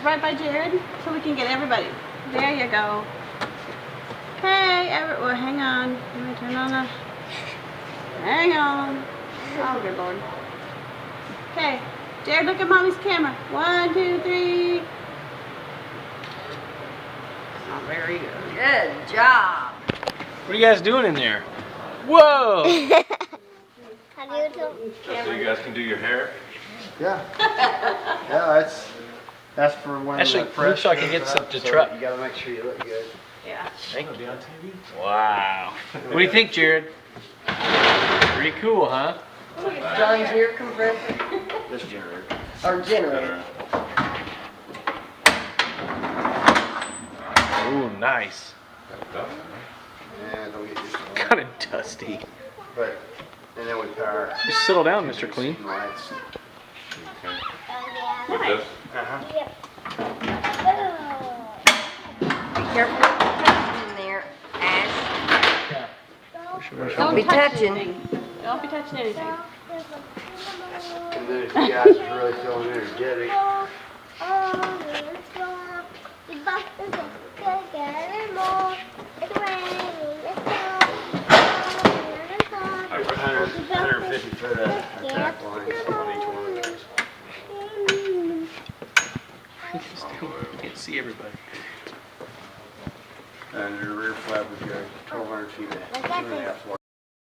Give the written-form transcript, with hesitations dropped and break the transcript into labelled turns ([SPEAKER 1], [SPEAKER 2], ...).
[SPEAKER 1] right by Jared so we can get everybody. There you go. Hey, well, hang on. Let me turn on the... Hang on. Oh, good Lord. Okay, Jared, look at Mommy's camera. 1, 2, 3. Oh, very good.
[SPEAKER 2] Good job.
[SPEAKER 3] What are you guys doing in there? Whoa!
[SPEAKER 4] How do you do?
[SPEAKER 5] So you guys can do your hair?
[SPEAKER 6] Yeah. Yeah, that's for when
[SPEAKER 3] Actually,
[SPEAKER 6] the fresh
[SPEAKER 3] so I can
[SPEAKER 6] comes
[SPEAKER 3] get some
[SPEAKER 6] up,
[SPEAKER 3] to
[SPEAKER 6] so
[SPEAKER 3] try.
[SPEAKER 6] You gotta make sure you look good.
[SPEAKER 1] Yeah.
[SPEAKER 3] Thank you. Wow. What do you think, Jared? Pretty cool, huh?
[SPEAKER 2] John Deere compressor
[SPEAKER 6] This generator.
[SPEAKER 2] or generator.
[SPEAKER 3] Ooh, nice.
[SPEAKER 6] And don't get used to it.
[SPEAKER 3] Kind of dusty.
[SPEAKER 6] But, and then we power.
[SPEAKER 3] Just settle down, Mr. Clean.
[SPEAKER 6] Lights.
[SPEAKER 5] With this?
[SPEAKER 6] Uh-huh.
[SPEAKER 2] Be careful with the touching in there, Ash.
[SPEAKER 1] Don't
[SPEAKER 2] be
[SPEAKER 1] touch
[SPEAKER 2] touching.
[SPEAKER 1] anything. Don't be touching anything.
[SPEAKER 6] And then if you guys are really feeling energetic,
[SPEAKER 5] I
[SPEAKER 6] 150 foot attack lines on each one of those.
[SPEAKER 3] Can't see everybody.
[SPEAKER 6] And your rear flap would go 1,200 feet. 2.5 floor.